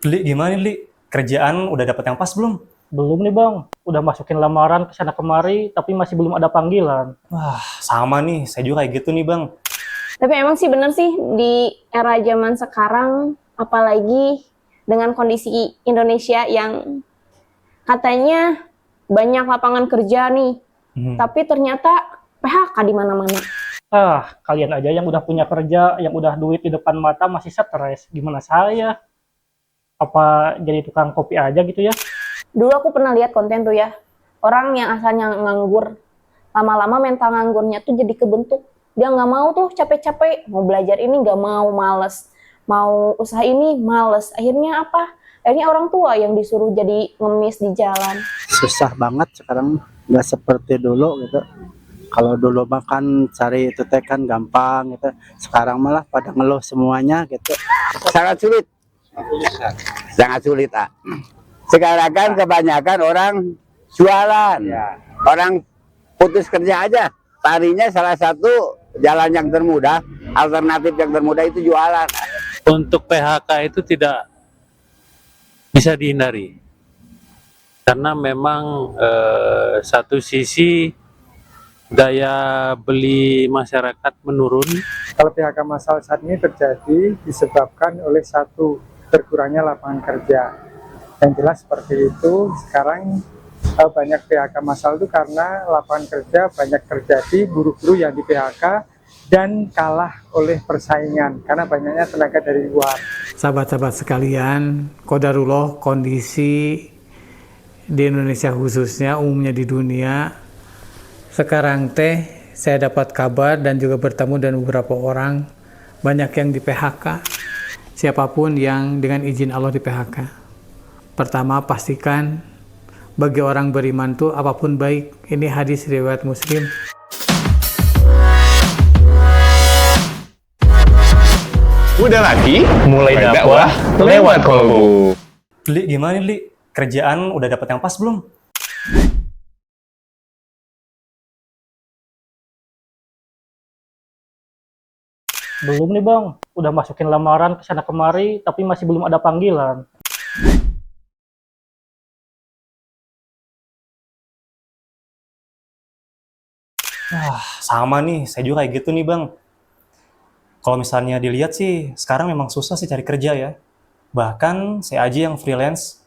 Li, gimana nih, Li? Kerjaan udah dapet yang pas belum? Belum nih bang, udah masukin lamaran ke sana kemari, tapi masih belum ada panggilan. Wah, sama nih, saya juga kayak gitu nih, Bang. Tapi emang sih bener sih di era zaman sekarang, apalagi dengan kondisi Indonesia yang katanya banyak lapangan kerja nih, tapi ternyata PHK di mana-mana. Kalian aja yang udah punya kerja, yang udah duit di depan mata masih stres. Gimana saya? Apa jadi tukang kopi aja gitu ya? Dulu aku pernah lihat konten tuh ya, orang yang asalnya nganggur, lama-lama mental nganggurnya tuh jadi kebentuk. Dia nggak mau tuh capek-capek, mau belajar ini nggak mau, males. Mau usaha ini, males. Akhirnya apa? Akhirnya orang tua yang disuruh jadi ngemis di jalan. Susah banget sekarang, nggak seperti dulu gitu. Kalau dulu makan cari itu teh kan gampang gitu, sekarang malah pada ngeluh semuanya gitu. Sangat sulit, sangat sulit. Sekarang kan kebanyakan orang jualan, orang putus kerja aja, tadinya salah satu jalan yang termudah, alternatif yang termudah itu jualan. Untuk PHK itu tidak bisa dihindari karena memang satu sisi daya beli masyarakat menurun. Kalau PHK massal saat ini terjadi disebabkan oleh satu, berkurangnya lapangan kerja. Yang jelas seperti itu. Sekarang banyak PHK massal itu karena lapangan kerja banyak terjadi, buruh-buruh yang di PHK dan kalah oleh persaingan karena banyaknya tenaga dari luar. Sahabat-sahabat sekalian, qadarullah, kondisi di Indonesia khususnya, umumnya di dunia, sekarang saya dapat kabar dan juga bertemu dengan beberapa orang, banyak yang di PHK. Siapapun yang dengan izin Allah di PHK, pertama pastikan bagi orang beriman tuh apapun baik. Ini hadis riwayat Muslim. Udah lagi mulai dakwah lewat kolbu. Li, gimana nih, Li? Kerjaan udah dapet yang pas belum? Belum nih bang, udah masukin lamaran ke sana kemari, tapi masih belum ada panggilan. Wah, sama nih, saya juga kayak gitu nih, Bang. Kalau misalnya dilihat sih, sekarang memang susah sih cari kerja ya. Bahkan saya aja yang freelance,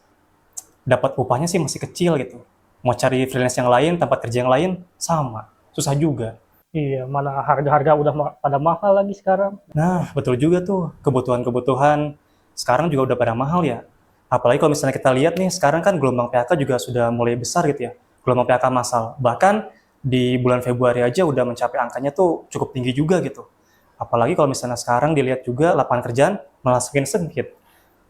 dapat upahnya sih masih kecil gitu. Mau cari freelance yang lain, tempat kerja yang lain, sama. Susah juga. Iya, mana harga-harga udah pada mahal lagi sekarang. Nah, betul juga tuh. Kebutuhan-kebutuhan sekarang juga udah pada mahal ya. Apalagi kalau misalnya kita lihat nih, sekarang kan gelombang PHK juga sudah mulai besar gitu ya. Gelombang PHK massal. Bahkan di bulan Februari aja udah mencapai angkanya tuh cukup tinggi juga gitu. Apalagi kalau misalnya sekarang dilihat juga lapangan kerjaan malah semakin sempit.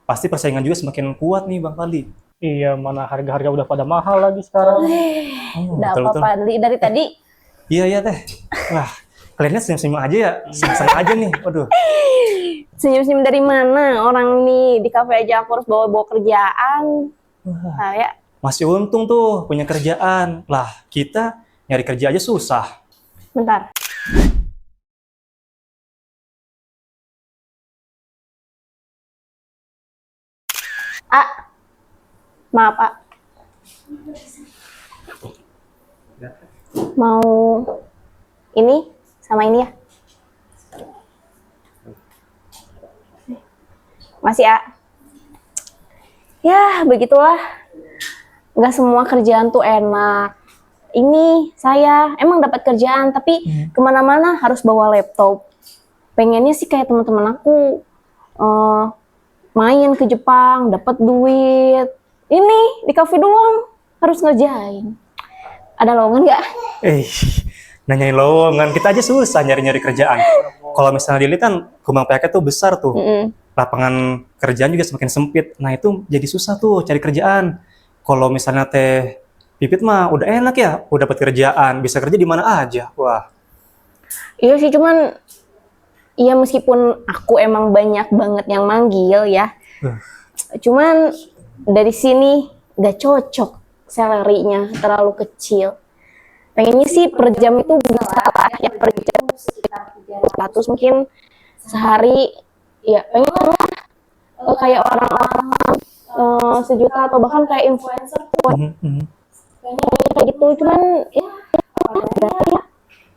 Pasti persaingan juga semakin kuat nih Bang Fadli. Iya, mana harga-harga udah pada mahal lagi sekarang. Udah apa Fadli dari tadi? Iya, iya teh. Wah, kalian senyum-senyum aja ya. Senang aja nih. Waduh. Senyum-senyum dari mana? Orang nih di kafe aja aku harus bawa-bawa kerjaan. Saya Masih untung tuh punya kerjaan. Lah, kita nyari kerja aja susah. bentar. Maaf, mau ini sama ini ya? Masih, Ya, begitulah. Nggak semua kerjaan tuh enak. Ini saya emang dapat kerjaan, tapi kemana-mana harus bawa laptop. Pengennya sih kayak teman-teman aku, main ke Jepang, dapat duit. Ini di kafe doang harus ngerjain. Ada lowongan nggak? Nanyain lowongan, kita aja susah nyari-nyari kerjaan. Kalau misalnya dilihat kan, gelombang PHK tuh besar tuh. Lapangan kerjaan juga semakin sempit. Nah itu jadi susah tuh cari kerjaan. Kalau misalnya teh Pipit mah udah enak ya, udah dapat kerjaan, bisa kerja di mana aja. Wah. Iya sih, cuman ya meskipun aku emang banyak banget yang manggil ya. Cuman dari sini nggak cocok, salary-nya terlalu kecil. Pengennya sih per jam itu besar lah ya, per jam sekitar 300 mungkin sehari. Ya pengen lah kayak orang-orang sejuta atau bahkan kayak influencer tuh kayaknya kayak gitu. Cuman ya berarti ya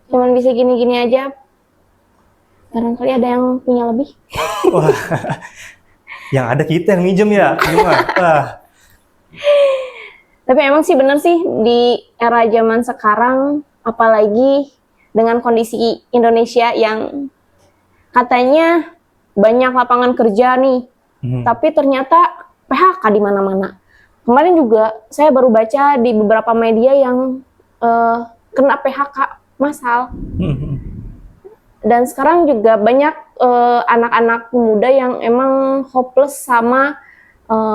cuman bisa gini-gini aja, barangkali ada yang punya lebih. Wah, yang ada kita yang minjem ya, gimana? Wah. Tapi emang sih bener sih di era zaman sekarang, apalagi dengan kondisi Indonesia yang katanya banyak lapangan kerja nih, tapi ternyata PHK di mana-mana. Kemarin juga saya baru baca di beberapa media yang kena PHK massal. Dan sekarang juga banyak anak-anak muda yang emang hopeless sama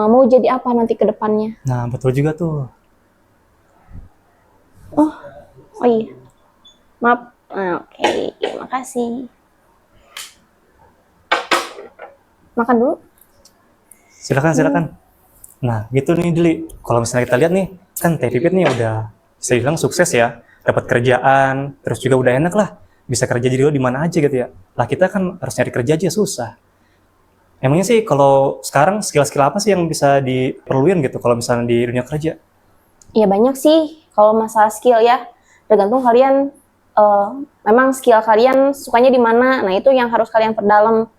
mau jadi apa nanti ke depannya. Nah, betul juga tuh. Oh iya. Maaf. Oke, makasih. Makan dulu. Silakan. Nah, gitu nih Dili. Kalau misalnya kita lihat nih, kan Teh Pipit nih udah bisa bilang sukses ya, dapat kerjaan, terus juga udah enak lah, bisa kerja jadi di mana aja gitu ya. Lah kita kan harus nyari kerja aja susah. Emangnya sih kalau sekarang skill-skill apa sih yang bisa diperluin gitu kalau misalnya di dunia kerja? Ya banyak sih kalau masalah skill ya. Tergantung kalian memang skill kalian sukanya di mana. Nah, itu yang harus kalian perdalam.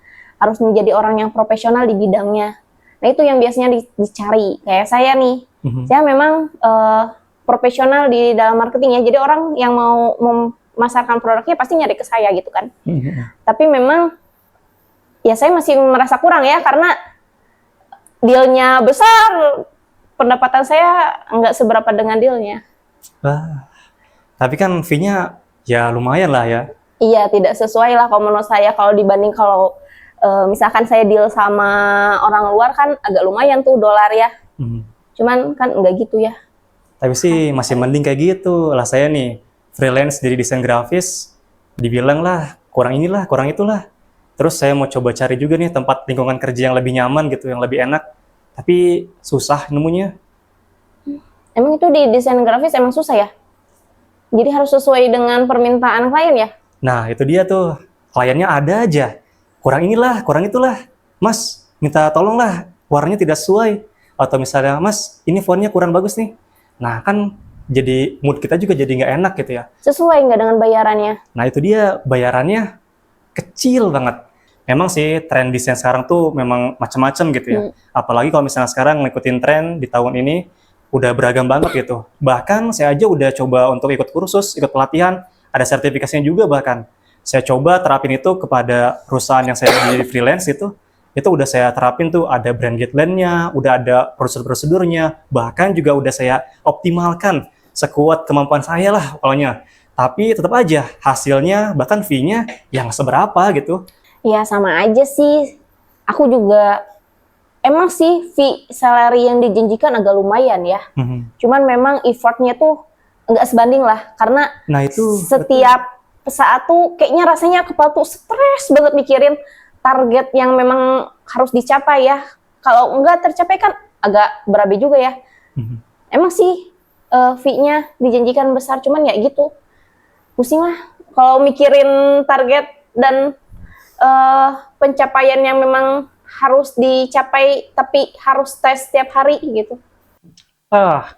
Harus menjadi orang yang profesional di bidangnya. Nah, itu yang biasanya dicari. Kayak saya nih. Saya memang profesional di dalam marketing ya. Jadi orang yang mau memasarkan produknya pasti nyari ke saya gitu kan. Tapi memang ya saya masih merasa kurang ya, karena dealnya besar, pendapatan saya nggak seberapa dengan dealnya. Wah, tapi kan fee-nya ya lumayan lah ya. Iya, tidak sesuai lah kalau menurut saya. Kalau dibanding kalau misalkan saya deal sama orang luar kan agak lumayan tuh dolar ya. Cuman kan nggak gitu ya. Tapi sih masih mending kayak gitu. Lah saya nih freelance jadi desain grafis, dibilang lah kurang inilah, kurang itulah. Terus saya mau coba cari juga nih tempat lingkungan kerja yang lebih nyaman gitu, yang lebih enak. Tapi susah nemunya. Emang itu di desain grafis emang susah ya? Jadi harus sesuai dengan permintaan klien ya? Nah, itu dia tuh. Kliennya ada aja. Kurang inilah, kurang itulah. Mas, minta tolonglah, warnanya tidak sesuai. Atau misalnya, Mas, ini fontnya kurang bagus nih. Nah, kan jadi mood kita juga jadi nggak enak gitu ya. Sesuai nggak dengan bayarannya? Nah, itu dia, bayarannya kecil banget. Memang sih tren desain sekarang tuh memang macam-macam gitu ya. Apalagi kalau misalnya sekarang ngikutin tren di tahun ini udah beragam banget gitu. Bahkan saya aja udah coba untuk ikut kursus, ikut pelatihan, ada sertifikasinya juga bahkan. Saya coba terapin itu kepada perusahaan yang saya jadi freelance itu udah saya terapin tuh, ada brand guideline-nya, udah ada prosedur-prosedurnya, bahkan juga udah saya optimalkan sekuat kemampuan saya lah pokoknya. Tapi tetap aja hasilnya bahkan fee-nya yang seberapa gitu. Ya sama aja sih. Aku juga emang sih fee salary yang dijanjikan agak lumayan ya. Cuman memang effortnya tuh nggak sebanding lah, karena setiap saat tuh kayaknya rasanya kepala tuh stres banget mikirin target yang memang harus dicapai ya. Kalau nggak tercapai kan agak berabe juga ya. Emang sih fee-nya dijanjikan besar, cuman ya gitu. Pusing lah kalau mikirin target dan pencapaian yang memang harus dicapai tapi harus tes setiap hari gitu.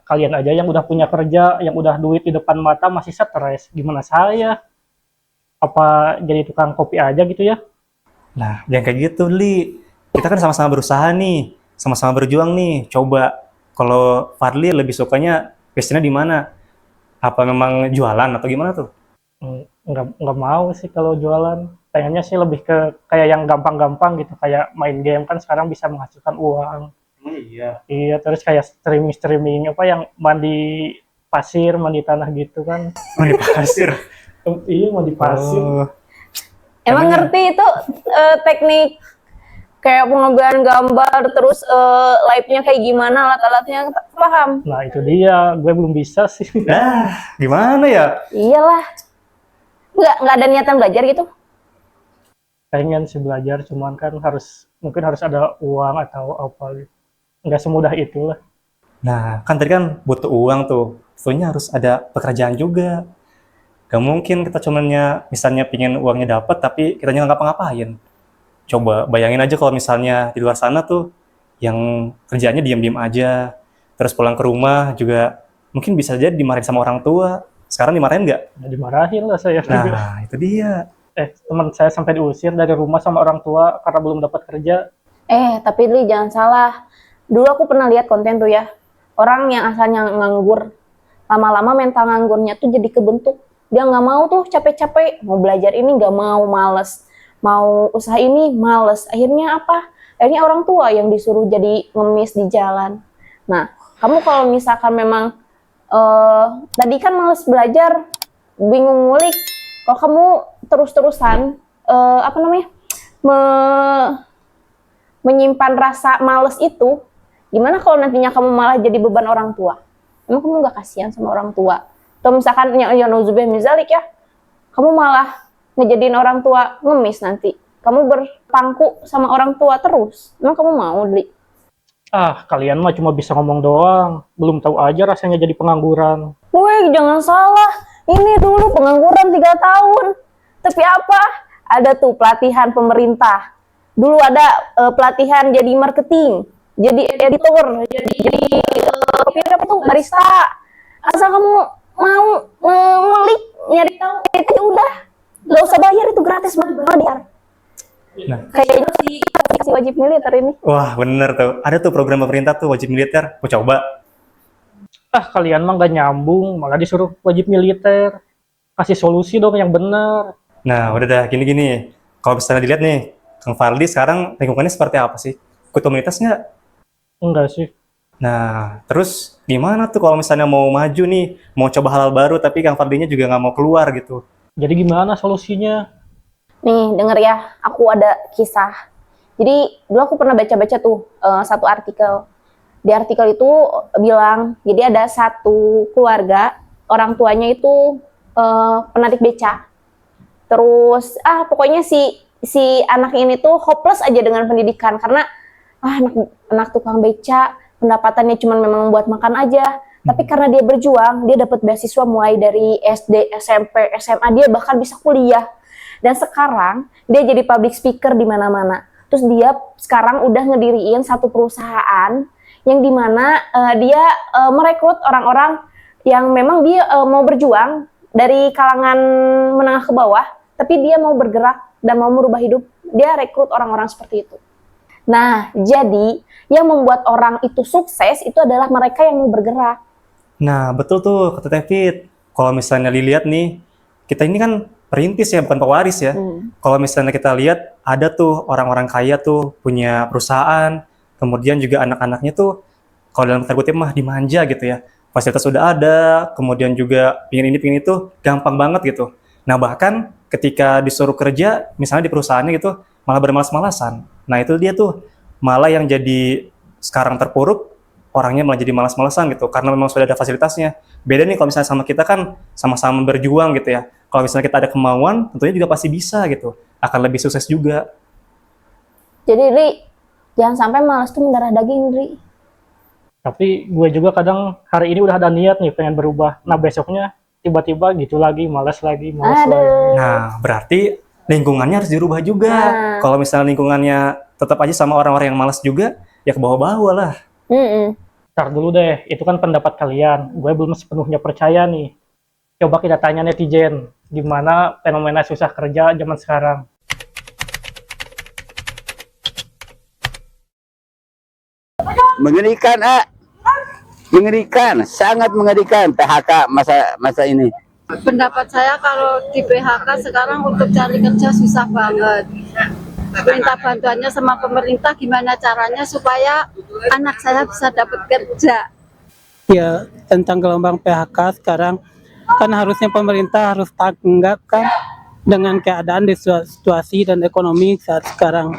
Kalian aja yang udah punya kerja, yang udah duit di depan mata masih stres. Gimana saya? Apa jadi tukang kopi aja gitu ya? Nah, jangan kayak gitu, Li. Kita kan sama-sama berusaha nih, sama-sama berjuang nih. Coba kalau Fadli lebih sukanya passionnya di mana? Apa memang jualan atau gimana tuh? Nggak mau sih kalau jualan. Pengennya sih lebih ke kayak yang gampang-gampang gitu, kayak main game kan sekarang bisa menghasilkan uang. Iya, terus kayak streaming apa yang mandi pasir, mandi tanah gitu kan. Mandi pasir? Iya, mandi pasir. Emang ngerti itu teknik kayak pengambilan gambar, terus live-nya kayak gimana, alat-alatnya paham? Nah itu dia, gue belum bisa sih. Nah, gimana ya? Iyalah, nggak ada niatan belajar gitu? Pengen sih belajar, cuman kan mungkin harus ada uang atau apa gitu. Nggak semudah itulah. Nah, kan tadi kan butuh uang tuh. Tentunya harus ada pekerjaan juga. Gak mungkin kita cumannya misalnya pingin uangnya dapat tapi kitanya nggak ngapa-ngapain. Coba bayangin aja kalau misalnya di luar sana tuh yang kerjanya diam-diam aja, terus pulang ke rumah juga mungkin bisa jadi dimarahin sama orang tua. Sekarang dimarahin nggak? Ya dimarahin lah saya juga. Nah, itu dia. Teman saya sampai diusir dari rumah sama orang tua karena belum dapat kerja. Tapi Li jangan salah. Dulu aku pernah lihat konten tuh ya. Orang yang asalnya nganggur, lama-lama mental nganggurnya tuh jadi kebentuk. Dia nggak mau tuh capek-capek, mau belajar ini nggak mau, males. Mau usaha ini males. Akhirnya apa? Akhirnya orang tua yang disuruh jadi ngemis di jalan. Nah, kamu kalau misalkan memang tadi kan males belajar, bingung ngulik. Kalau kamu terus-terusan menyimpan rasa males itu, gimana kalau nantinya kamu malah jadi beban orang tua? Emang kamu nggak kasihan sama orang tua? Atau misalkan ya nauzubillah mizalik ya, kamu malah ngejadiin orang tua ngemis nanti. Kamu berpangku sama orang tua terus. Emang kamu mau, Li? Kalian mah cuma bisa ngomong doang. Belum tahu aja rasanya jadi pengangguran. Weh, jangan salah. Ini dulu pengangguran 3 tahun. Tapi apa? Ada tuh pelatihan pemerintah. Dulu ada pelatihan jadi marketing, jadi editor, jadi apa tuh, barista. Asal kamu mau ngulik, nyari tahu, itu udah. Gak usah bayar, itu gratis banget. Nah, Kayaknya si wajib militer ini. wah bener tuh. Ada tuh program pemerintah tuh wajib militer. Mau coba? Kalian mah nggak nyambung, malah disuruh wajib militer. Kasih solusi dong yang benar. Nah, udah dah gini-gini. Kalau misalnya dilihat nih, Kang Fardi sekarang lingkungannya seperti apa sih? Ikut komunitas nggak? Enggak sih. Nah, terus gimana tuh kalau misalnya mau maju nih, mau coba hal baru tapi Kang Fardinya juga nggak mau keluar gitu? Jadi gimana solusinya? Nih, denger ya, aku ada kisah. Jadi, dulu aku pernah baca-baca tuh satu artikel. Di artikel itu bilang, jadi ada satu keluarga, orang tuanya itu penarik beca. Terus, pokoknya si anak ini tuh hopeless aja dengan pendidikan. Karena, anak tukang beca, pendapatannya cuma memang buat makan aja. Tapi karena dia berjuang, dia dapat beasiswa mulai dari SD, SMP, SMA, dia bahkan bisa kuliah. Dan sekarang dia jadi public speaker di mana-mana. Terus dia sekarang udah ngediriin satu perusahaan yang dimana dia merekrut orang-orang yang memang dia mau berjuang dari kalangan menengah ke bawah, tapi dia mau bergerak dan mau merubah hidup. Dia rekrut orang-orang seperti itu. Nah, jadi yang membuat orang itu sukses itu adalah mereka yang mau bergerak. Nah, betul tuh kata Tevit. Kalau misalnya dilihat nih, kita ini kan perintis ya, bukan pewaris ya. Kalau misalnya kita lihat, ada tuh orang-orang kaya tuh punya perusahaan, kemudian juga anak-anaknya tuh, kalau dalam tanda kutip mah dimanja gitu ya. Fasilitas sudah ada, kemudian juga pingin ini, pingin itu, gampang banget gitu. Nah, bahkan ketika disuruh kerja, misalnya di perusahaannya gitu, malah bermalas-malasan. Nah, itu dia tuh, malah yang jadi sekarang terpuruk, orangnya malah jadi malas-malasan gitu, karena memang sudah ada fasilitasnya. Beda nih kalau misalnya sama kita kan sama-sama berjuang gitu ya. Kalau misalnya kita ada kemauan, tentunya juga pasti bisa gitu. Akan lebih sukses juga. Jadi, Ri, jangan sampai malas tuh mendarah daging, Ri. Tapi gue juga kadang hari ini udah ada niat nih pengen berubah. Nah besoknya tiba-tiba gitu lagi, malas lagi, malas lagi. Nah, berarti lingkungannya harus dirubah juga. Nah. Kalau misalnya lingkungannya tetap aja sama orang-orang yang malas juga, ya ke bawah-bawah lah. Ntar dulu deh, itu kan pendapat kalian. Gue belum sepenuhnya percaya nih. Coba kita tanya netizen, gimana fenomena susah kerja zaman sekarang. Mengerikan, mengerikan, sangat mengerikan PHK masa ini. Pendapat saya kalau di PHK sekarang untuk cari kerja susah banget. Minta bantuannya sama pemerintah gimana caranya supaya anak saya bisa dapat kerja. Ya, tentang gelombang PHK sekarang kan harusnya pemerintah harus tanggap kan dengan keadaan di situasi dan ekonomi saat sekarang.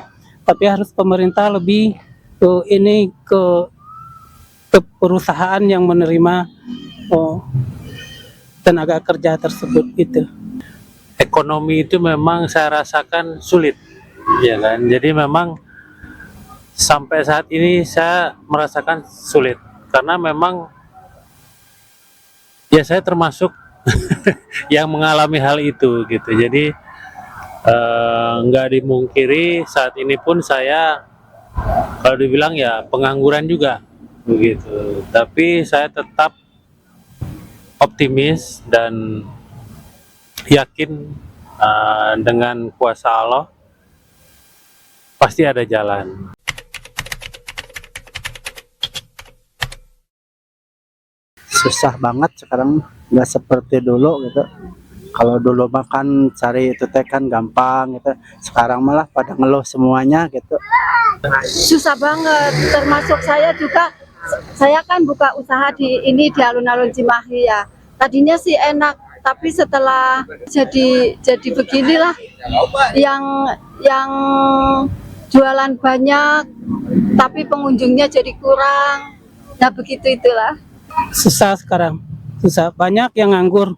Tapi harus pemerintah lebih ke perusahaan yang menerima tenaga kerja tersebut itu. Ekonomi itu memang saya rasakan sulit, ya kan. Jadi memang sampai saat ini saya merasakan sulit karena memang ya saya termasuk yang mengalami hal itu gitu. Jadi Nggak dimungkiri saat ini pun saya kalau dibilang ya pengangguran juga begitu. Tapi saya tetap optimis dan yakin dengan kuasa Allah pasti ada jalan. Susah banget sekarang, nggak seperti dulu gitu. Kalau dulu makan cari itu teh kan gampang gitu, sekarang malah pada ngeluh semuanya gitu. Susah banget, termasuk saya juga. Saya kan buka usaha di alun-alun Cimahi ya. Tadinya sih enak, tapi setelah jadi beginilah, yang jualan banyak, tapi pengunjungnya jadi kurang. Nah begitu itulah. Susah sekarang, susah, banyak yang nganggur.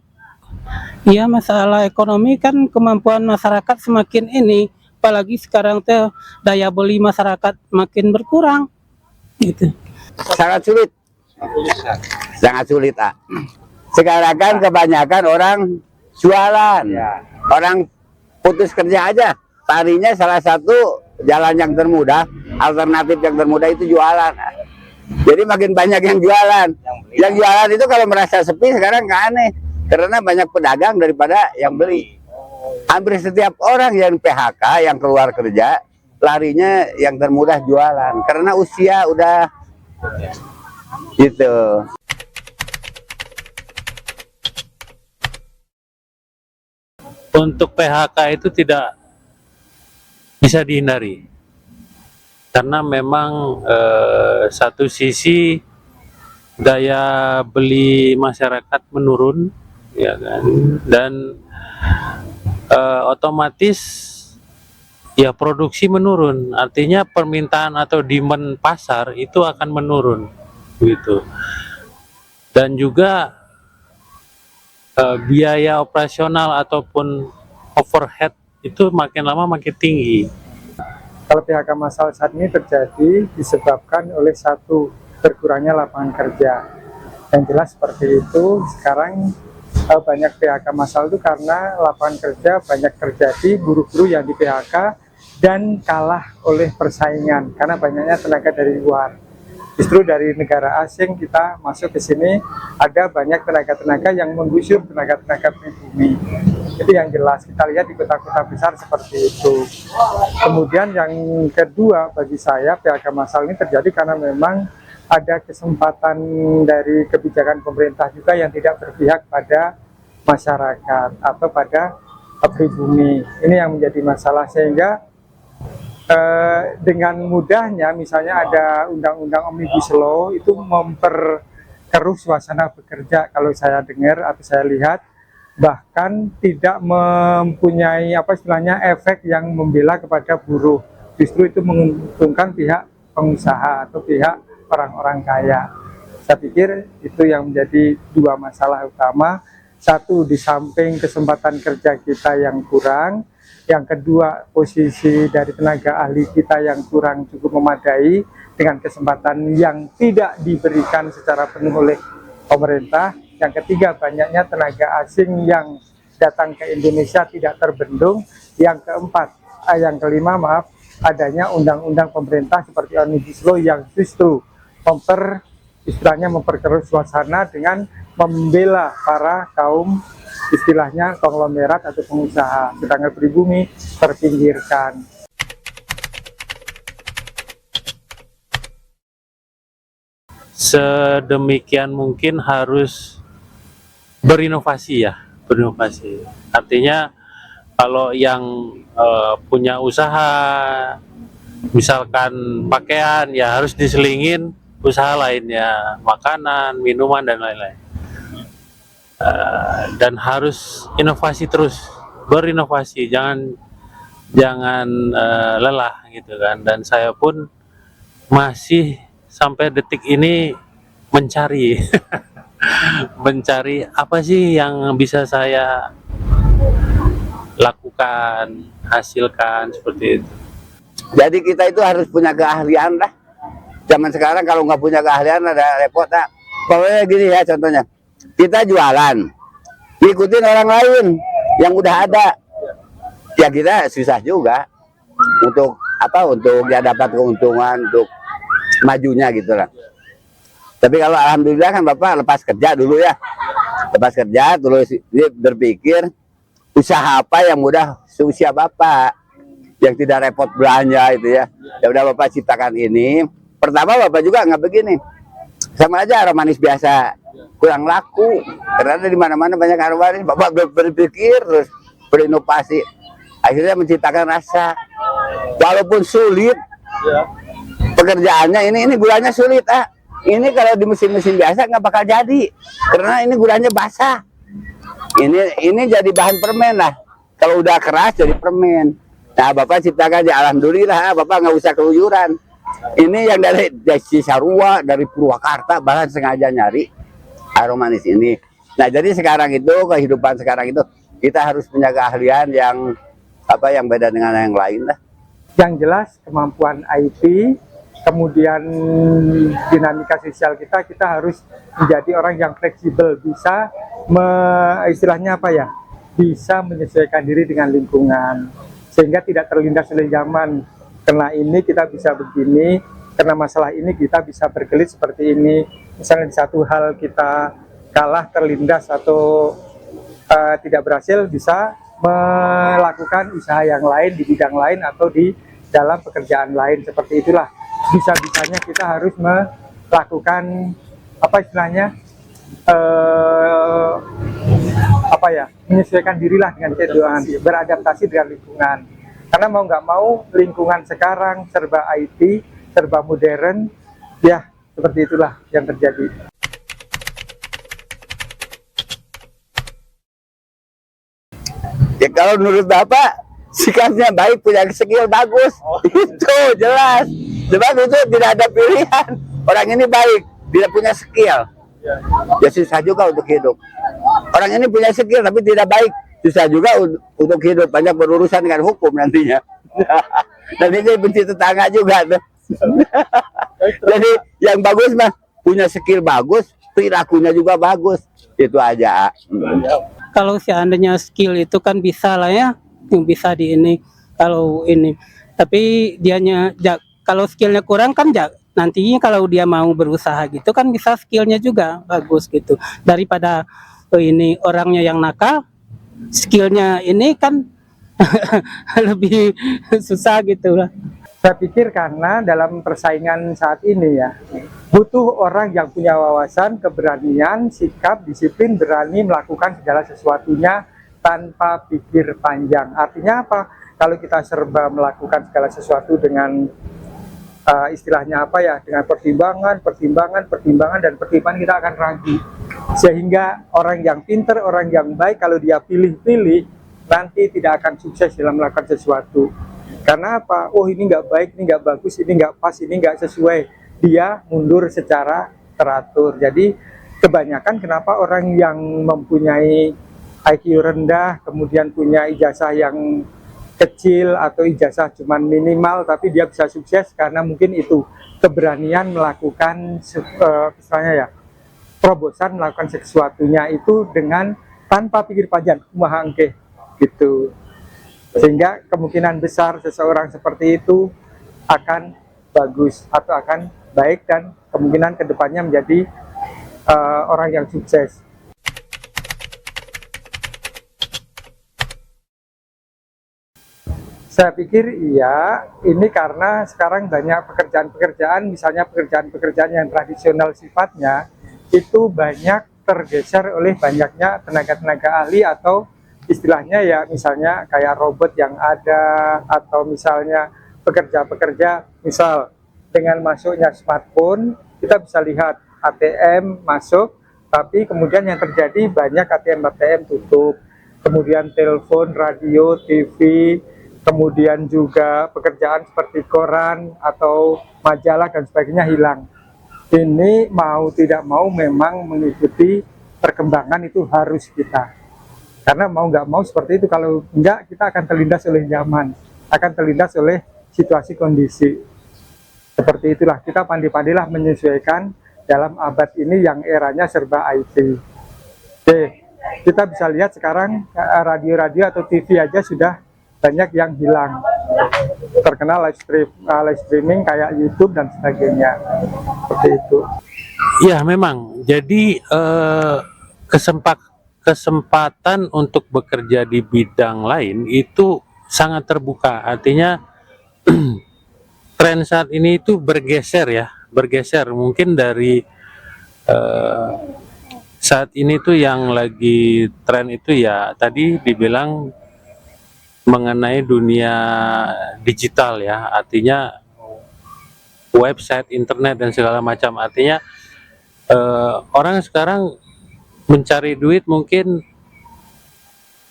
Iya, masalah ekonomi kan kemampuan masyarakat semakin ini, apalagi sekarang teh daya beli masyarakat makin berkurang gitu. Sangat sulit, sangat sulit. Sekarang kan kebanyakan orang jualan, orang putus kerja aja, tadinya salah satu jalan yang termudah, alternatif yang termudah itu jualan. Jadi makin banyak yang jualan. Yang jualan itu kalau merasa sepi sekarang nggak aneh, karena banyak pedagang daripada yang beli. Hampir setiap orang yang PHK, yang keluar kerja, larinya yang termudah jualan, karena usia udah gitu. Untuk PHK itu tidak bisa dihindari. Karena memang satu sisi daya beli masyarakat menurun, ya kan, dan otomatis ya produksi menurun, artinya permintaan atau demand pasar itu akan menurun, gitu. Dan juga biaya operasional ataupun overhead itu makin lama makin tinggi. Kalau PHK massal saat ini terjadi disebabkan oleh satu, berkurangnya lapangan kerja. Yang jelas seperti itu. Sekarang banyak PHK massal itu karena lapangan kerja banyak terjadi, buruh-buruh yang di PHK dan kalah oleh persaingan karena banyaknya tenaga dari luar. Justru dari negara asing kita masuk ke sini, ada banyak tenaga-tenaga yang menggusur tenaga-tenaga pribumi. Itu yang jelas kita lihat di kota-kota besar seperti itu. Kemudian yang kedua bagi saya, PHK massal ini terjadi karena memang ada kesempatan dari kebijakan pemerintah juga yang tidak berpihak pada masyarakat atau pada pribumi. Ini yang menjadi masalah, sehingga dengan mudahnya misalnya ada undang-undang Omnibus Law itu memperkeruh suasana bekerja. Kalau saya dengar atau saya lihat, bahkan tidak mempunyai efek yang membela kepada buruh. Justru itu menguntungkan pihak pengusaha atau pihak orang-orang kaya. Saya pikir itu yang menjadi dua masalah utama. Satu, di samping kesempatan kerja kita yang kurang, yang kedua posisi dari tenaga ahli kita yang kurang cukup memadai dengan kesempatan yang tidak diberikan secara penuh oleh pemerintah. Yang ketiga, banyaknya tenaga asing yang datang ke Indonesia tidak terbendung. Yang keempat, yang kelima maaf, adanya undang-undang pemerintah seperti Omnibus Law yang justru memperkeruh suasana dengan membela para kaum istilahnya konglomerat atau pengusaha, sedangkan pribumi terpinggirkan. Sedemikian mungkin harus berinovasi ya, berinovasi. Artinya kalau yang punya usaha, misalkan pakaian, ya harus diselingin usaha lainnya, makanan, minuman dan lain-lain. Dan harus inovasi terus, berinovasi, jangan lelah gitu kan. Dan saya pun masih sampai detik ini mencari mencari apa sih yang bisa saya lakukan, hasilkan, seperti itu. Jadi kita itu harus punya keahlian lah. Zaman sekarang kalau nggak punya keahlian ada repot. Nah, pokoknya gini ya contohnya. Kita jualan, ikutin orang lain yang udah ada. ya kita susah juga untuk untuk ya dapat keuntungan untuk majunya gitu lah. Tapi kalau alhamdulillah kan Bapak lepas kerja dulu ya, lepas kerja terus dia berpikir usaha apa yang mudah seusia Bapak, yang tidak repot belanja itu ya. Ya udah Bapak ciptakan ini. Pertama Bapak juga nggak begini, sama aja aroma manis biasa, kurang laku karena di mana-mana banyak aroma manis. Bapak berpikir terus berinovasi, akhirnya menciptakan rasa. Walaupun sulit pekerjaannya ini gulanya sulit ini kalau di mesin-mesin biasa nggak bakal jadi karena ini gulanya basah. Ini jadi bahan permen lah, kalau udah keras jadi permen. Nah Bapak ciptakan ya alhamdulillah, Bapak nggak usah keluyuran. Ini yang dari Cisarua, dari Purwakarta bahkan sengaja nyari aroma manis ini. Nah jadi sekarang itu kehidupan sekarang itu kita harus punya keahlian yang yang beda dengan yang lain lah. Yang jelas kemampuan IT, kemudian dinamika sosial kita harus menjadi orang yang fleksibel, bisa istilahnya bisa menyesuaikan diri dengan lingkungan sehingga tidak terlindas oleh zaman. Karena ini kita bisa begini, karena masalah ini kita bisa berkelit seperti ini. Misalnya di satu hal kita kalah, terlindas atau tidak berhasil, bisa melakukan usaha yang lain di bidang lain atau di dalam pekerjaan lain. Seperti itulah bisa-bisanya kita harus melakukan menyesuaikan dirilah dengan keadaan, beradaptasi dengan lingkungan. Karena mau nggak mau lingkungan sekarang serba IT, serba modern, ya seperti itulah yang terjadi. Ya kalau menurut Bapak sikapnya baik, punya skill bagus, itu jelas. Sebab itu tidak ada pilihan. Orang ini baik, tidak punya skill, ya susah juga untuk hidup. Orang ini punya skill tapi tidak baik, susah juga untuk hidup, banyak berurusan dengan hukum nantinya. Dan ini benci tetangga juga tuh. Jadi yang bagus mah punya skill bagus, perilakunya juga bagus, itu aja. Kalau seandainya skill itu kan bisa lah ya, yang bisa di ini kalau ini. Tapi dianya kalau skillnya kurang kan nantinya kalau dia mau berusaha gitu kan bisa skillnya juga bagus gitu. Daripada ini orangnya yang nakal, skillnya ini kan lebih susah gitu lah. Saya pikir karena dalam persaingan saat ini ya, butuh orang yang punya wawasan, keberanian, sikap, disiplin, berani melakukan segala sesuatunya tanpa pikir panjang. Artinya apa? Kalau kita serba melakukan segala sesuatu dengan istilahnya dengan pertimbangan, dan pertimbangan kita akan ragu. Sehingga orang yang pinter, orang yang baik, kalau dia pilih-pilih, nanti tidak akan sukses dalam melakukan sesuatu. Karena apa? Oh ini nggak baik, ini nggak bagus, ini nggak pas, ini nggak sesuai. Dia mundur secara teratur. Jadi kebanyakan kenapa orang yang mempunyai IQ rendah, kemudian punya ijazah yang kecil atau ijazah cuman minimal, tapi dia bisa sukses karena mungkin itu keberanian melakukan terobosan, melakukan sesuatunya itu dengan tanpa pikir panjang, kumaha engke gitu. Sehingga kemungkinan besar seseorang seperti itu akan bagus atau akan baik dan kemungkinan kedepannya menjadi orang yang sukses. Saya pikir iya, ini karena sekarang banyak pekerjaan-pekerjaan, misalnya pekerjaan-pekerjaan yang tradisional sifatnya, itu banyak tergeser oleh banyaknya tenaga-tenaga ahli atau istilahnya ya misalnya kayak robot yang ada, atau misalnya pekerja-pekerja, misal dengan masuknya smartphone, kita bisa lihat ATM masuk, tapi kemudian yang terjadi banyak ATM tutup, kemudian telepon, radio, TV, kemudian juga pekerjaan seperti koran atau majalah dan sebagainya hilang. Ini mau tidak mau memang mengikuti perkembangan, itu harus kita. Karena mau nggak mau seperti itu, kalau enggak kita akan terlindas oleh zaman, akan terlindas oleh situasi kondisi. Seperti itulah, kita pandai-pandailah menyesuaikan dalam abad ini yang eranya serba IT. Oke, kita bisa lihat sekarang radio-radio atau TV aja sudah banyak yang hilang, terkena live streaming kayak YouTube dan sebagainya, seperti itu. Ya memang, jadi kesempatan untuk bekerja di bidang lain itu sangat terbuka. Artinya tren saat ini itu bergeser ya, bergeser mungkin dari saat ini tuh yang lagi tren itu ya tadi dibilang mengenai dunia digital ya, artinya website, internet dan segala macam. Artinya orang sekarang mencari duit mungkin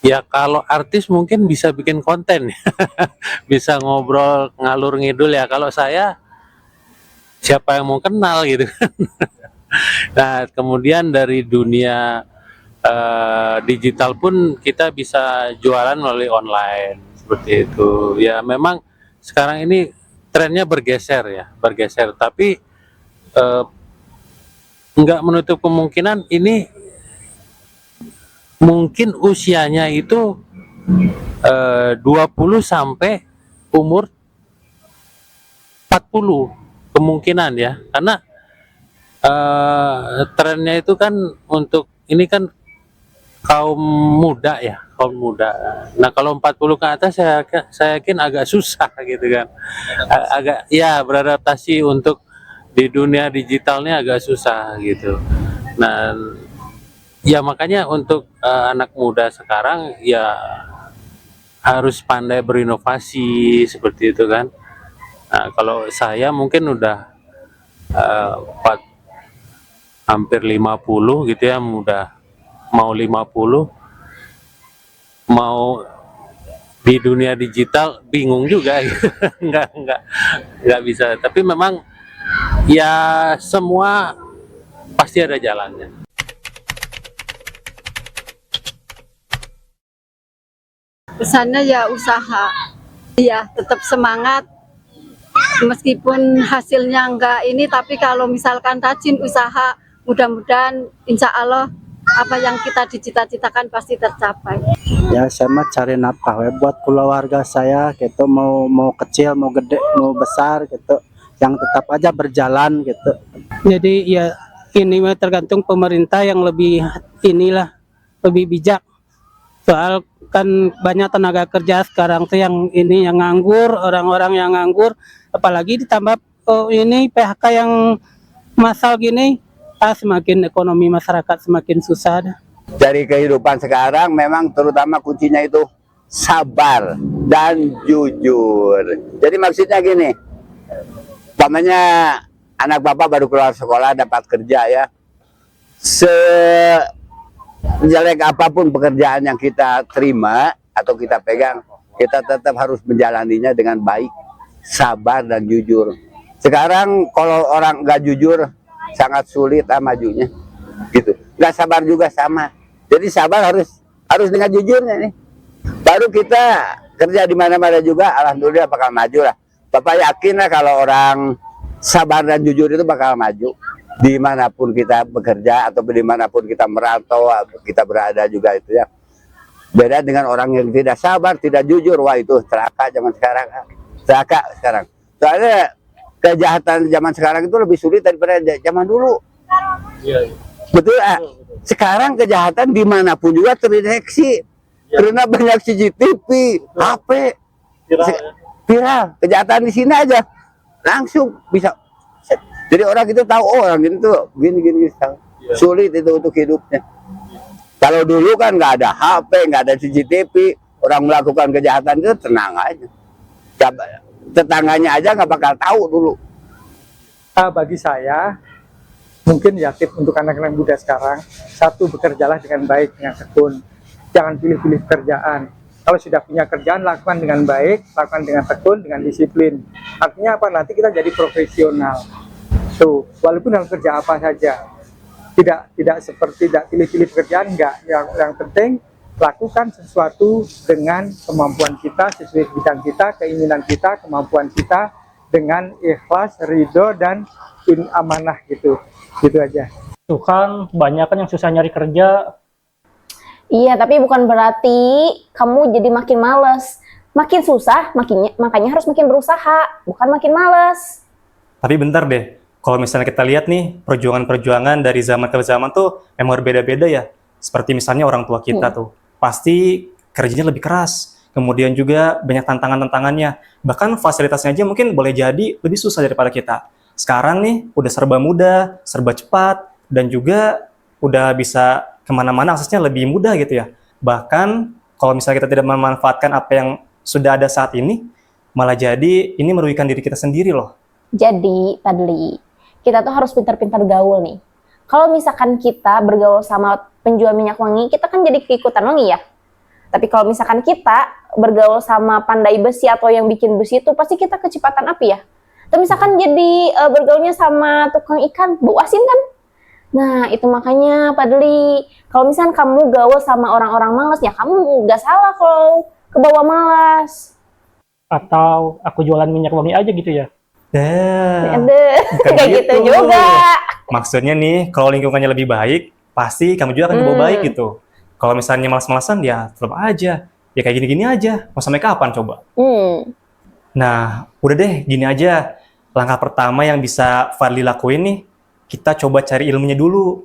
ya, kalau artis mungkin bisa bikin konten bisa ngobrol ngalur ngidul ya. Kalau saya siapa yang mau kenal gitu kan. Nah kemudian dari dunia digital pun kita bisa jualan melalui online seperti itu ya. Memang sekarang ini trennya bergeser ya, bergeser, tapi nggak menutup kemungkinan ini mungkin usianya itu 20 sampai umur 40 kemungkinan ya, karena trennya itu kan untuk ini kan kaum muda ya, kaum muda. Nah kalau 40 ke atas saya yakin agak susah gitu kan, agak ya beradaptasi untuk di dunia digitalnya agak susah gitu. Nah ya makanya untuk anak muda sekarang ya harus pandai berinovasi seperti itu kan. Nah kalau saya mungkin udah hampir 50 gitu ya, udah mau 50, mau di dunia digital bingung juga gitu. nggak bisa, tapi memang ya semua pasti ada jalannya. Pesannya ya usaha, ya tetap semangat meskipun hasilnya enggak ini, tapi kalau misalkan rajin usaha, mudah-mudahan insya Allah apa yang kita dicita-citakan pasti tercapai. Ya saya mah cari nafkah we buat keluarga saya gitu, mau kecil mau gede mau besar gitu, yang tetap aja berjalan gitu. Jadi ya ini mah tergantung pemerintah yang lebih lebih bijak. Soal kan banyak tenaga kerja sekarang tuh yang nganggur, orang-orang yang nganggur, apalagi ditambah ini PHK yang massal gini, semakin ekonomi masyarakat semakin susah dah. Dari kehidupan sekarang memang terutama kuncinya itu sabar dan jujur. Jadi maksudnya gini, umpamanya anak bapak baru keluar sekolah dapat kerja ya, sejelek apapun pekerjaan yang kita terima atau kita pegang, kita tetap harus menjalaninya dengan baik, sabar dan jujur. Sekarang kalau orang nggak jujur sangat sulit majunya gitu. Nggak sabar juga sama. Jadi sabar harus dengan jujurnya nih. Baru kita kerja di mana-mana juga alhamdulillah bakal maju lah. Bapak yakin lah kalau orang sabar dan jujur itu bakal maju. Dimanapun kita bekerja atau dimanapun kita merantau, kita berada juga itu ya. Beda dengan orang yang tidak sabar, tidak jujur, wah itu celaka zaman sekarang. Celaka sekarang. Soalnya kejahatan zaman sekarang itu lebih sulit daripada zaman dulu. Betul. Sekarang kejahatan dimanapun juga terdeteksi karena banyak CCTV, HP, viral. Kejahatan di sini aja langsung bisa. Jadi orang itu tahu orang itu gini. Sulit itu untuk hidupnya. Kalau dulu kan nggak ada HP, nggak ada CCTV, orang melakukan kejahatan itu tenang aja. Tetangganya aja nggak bakal tahu dulu. Bagi saya, mungkin ya tips untuk anak-anak muda sekarang, satu, bekerjalah dengan baik, dengan tekun. Jangan pilih-pilih pekerjaan. Kalau sudah punya kerjaan, lakukan dengan baik, lakukan dengan tekun, dengan disiplin. Artinya apa? Nanti kita jadi profesional. Tuh, walaupun dalam kerja apa saja. Tidak seperti tidak pilih-pilih pekerjaan, enggak. Yang penting lakukan sesuatu dengan kemampuan kita, sesuai bidang kita, keinginan kita, kemampuan kita, dengan ikhlas, ridho, dan amanah gitu. Gitu aja. Tuh kan banyak kan yang susah nyari kerja. Iya, tapi bukan berarti kamu jadi makin males. makin susah, makanya harus makin berusaha, bukan makin males. Tapi bentar deh, kalau misalnya kita lihat nih, perjuangan-perjuangan dari zaman ke zaman tuh memang berbeda-beda ya. Seperti misalnya orang tua kita tuh, pasti kerjanya lebih keras. Kemudian juga banyak tantangan-tantangannya. Bahkan fasilitasnya aja mungkin boleh jadi lebih susah daripada kita. Sekarang nih, udah serba mudah, serba cepat, dan juga udah bisa kemana-mana aksesnya lebih mudah gitu ya. Bahkan kalau misalnya kita tidak memanfaatkan apa yang sudah ada saat ini, malah jadi ini merugikan diri kita sendiri loh. Jadi, Padli, kita tuh harus pintar-pintar gaul nih. Kalau misalkan kita bergaul sama penjual minyak wangi, kita kan jadi keikutan wangi ya. Tapi kalau misalkan kita bergaul sama pandai besi atau yang bikin besi itu, pasti kita kecepatan api ya. Atau misalkan jadi bergaulnya sama tukang ikan, bau asin kan? Nah, itu makanya Padli, kalau misalkan kamu gaul sama orang-orang malas, ya kamu nggak salah kalau kebawa malas. Atau aku jualan minyak wangi aja gitu ya. Kayak gitu juga. Maksudnya nih, kalau lingkungannya lebih baik, pasti kamu juga akan lebih baik gitu. Kalau misalnya malas-malasan, ya tetap aja. Ya kayak gini-gini aja. Mau sampai kapan coba? Nah, udah deh, gini aja. Langkah pertama yang bisa Fadli lakuin nih, kita coba cari ilmunya dulu.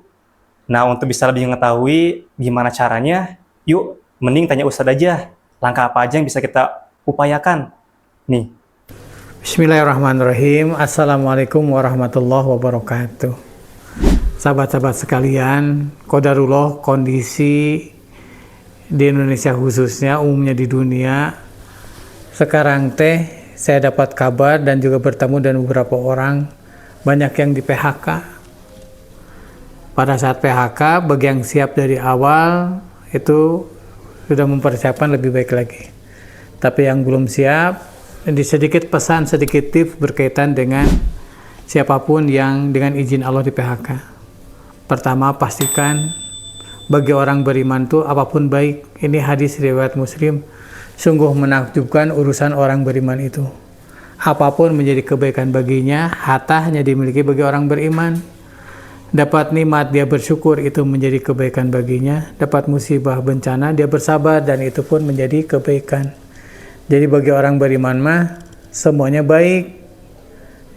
Nah, untuk bisa lebih mengetahui gimana caranya, yuk, mending tanya Ustadz aja. Langkah apa aja yang bisa kita upayakan? Nih. Bismillahirrahmanirrahim. Assalamualaikum warahmatullahi wabarakatuh. Sahabat-sahabat sekalian, qadarullah, kondisi di Indonesia khususnya, umumnya di dunia, sekarang saya dapat kabar dan juga bertemu dengan beberapa orang, banyak yang di PHK. Pada saat PHK, bagi yang siap dari awal, itu sudah mempersiapkan lebih baik lagi. Tapi yang belum siap, di sedikit pesan, sedikit tips berkaitan dengan siapapun yang dengan izin Allah di PHK. Pertama, pastikan bagi orang beriman itu apapun baik. Ini hadis riwayat Muslim. Sungguh menakjubkan urusan orang beriman itu. Apapun menjadi kebaikan baginya, harta hanya dimiliki bagi orang beriman. Dapat nikmat dia bersyukur, itu menjadi kebaikan baginya. Dapat musibah bencana dia bersabar, dan itu pun menjadi kebaikan. Jadi bagi orang beriman mah semuanya baik.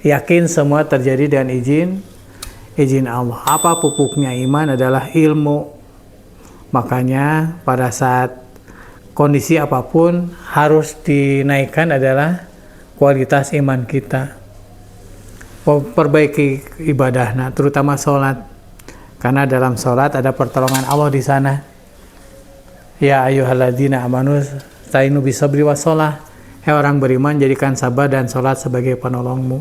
Yakin semua terjadi dengan izin Allah. Apa pupuknya iman adalah ilmu. Makanya pada saat kondisi apapun harus dinaikkan adalah kualitas iman kita. Perbaiki ibadah, terutama sholat. Karena dalam sholat ada pertolongan Allah di sana. Ya ayyuhalladzina amanu Ta'inu bisabri wa sholah. Hai orang beriman, jadikan sabar dan sholat sebagai penolongmu.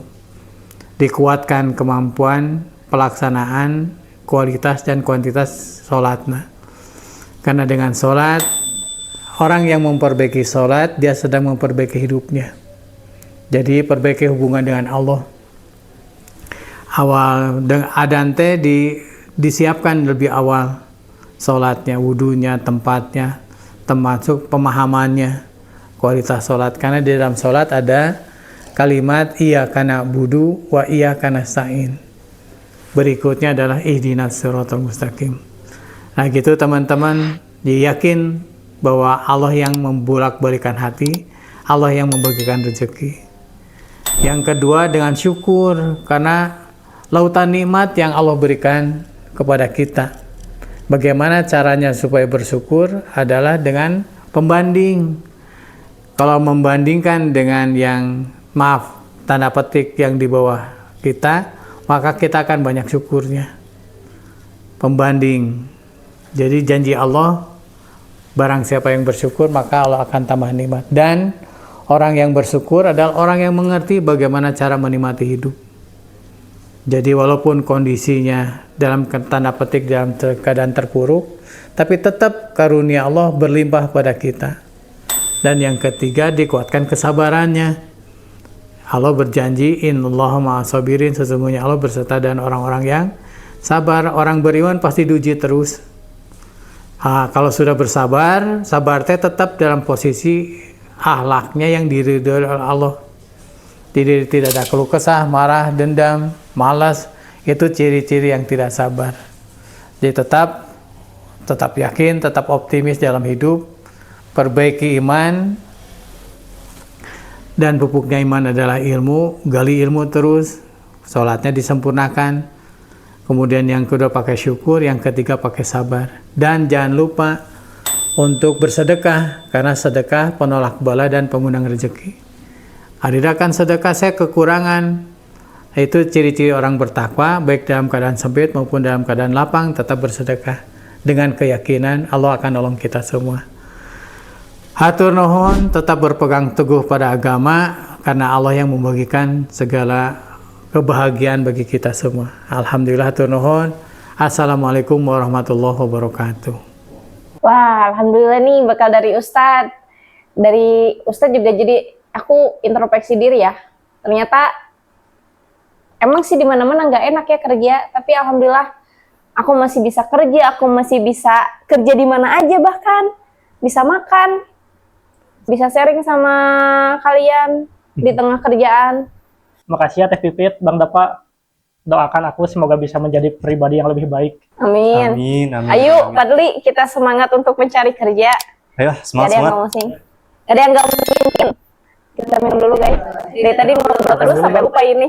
Dikuatkan kemampuan, pelaksanaan, kualitas dan kuantitas sholatnya. Karena dengan sholat, orang yang memperbaiki sholat, dia sedang memperbaiki hidupnya. Jadi perbaiki hubungan dengan Allah. Awal adan disiapkan lebih awal. Sholatnya, wudunya, tempatnya, termasuk pemahamannya, kualitas sholat. Karena di dalam sholat ada kalimat iyyaka na'budu wa iyyaka nasta'in. Berikutnya adalah ihdinas siratal mustaqim. Nah gitu teman-teman, yakin bahwa Allah yang membolak-balikan hati, Allah yang membagikan rezeki. Yang kedua dengan syukur, karena lautan nikmat yang Allah berikan kepada kita. Bagaimana caranya supaya bersyukur adalah dengan pembanding. Kalau membandingkan dengan yang tanda petik yang di bawah kita, maka kita akan banyak syukurnya. Pembanding. Jadi janji Allah, barang siapa yang bersyukur maka Allah akan tambah nikmat. Dan orang yang bersyukur adalah orang yang mengerti bagaimana cara menikmati hidup. Jadi walaupun kondisinya dalam tanda petik dalam keadaan terpuruk, tapi tetap karunia Allah berlimpah pada kita. Dan yang ketiga, dikuatkan kesabarannya. Allah berjanji, innallaha ma'as-sabirin, sesungguhnya Allah berserta dengan orang-orang yang sabar. Orang beriman pasti diuji terus. Kalau sudah bersabar, sabar tetap dalam posisi akhlaknya yang diridhoi oleh Allah. Tidak ada keluh kesah, marah, dendam, malas. Itu ciri-ciri yang tidak sabar. Jadi tetap yakin, tetap optimis dalam hidup, perbaiki iman, Dan pupuknya iman adalah ilmu, gali ilmu terus, sholatnya disempurnakan. Kemudian yang kedua pakai syukur, yang ketiga pakai sabar. Dan jangan lupa untuk bersedekah, karena sedekah penolak bala dan pengundang rezeki. Adirakan sedekah saya kekurangan. Itu ciri-ciri orang bertakwa, baik dalam keadaan sempit maupun dalam keadaan lapang, tetap bersedekah. Dengan keyakinan Allah akan nolong kita semua. Hatur nuhun, tetap berpegang teguh pada agama, karena Allah yang membagikan segala kebahagiaan bagi kita semua. Alhamdulillah, hatur nuhun. Assalamualaikum warahmatullahi wabarakatuh. Wah, alhamdulillah nih bekal dari Ustadz. Dari Ustadz juga jadi aku introspeksi diri ya. Ternyata emang sih di mana-mana nggak enak ya kerja, tapi alhamdulillah aku masih bisa kerja, aku masih bisa kerja di mana aja, bahkan bisa makan, bisa sharing sama kalian di tengah kerjaan. Makasih ya Teh Pipit, Bang Dapa. Doakan aku semoga bisa menjadi pribadi yang lebih baik. Amin. Amin, amin. Ayo, Fadli, kita semangat untuk mencari kerja. Ayo, semangat, Gak ada yang semangat. ngomong sing. Gak ada yang gak mungkin. Kita minum dulu guys. Dari tadi ngobrol terus sampai lupa ini.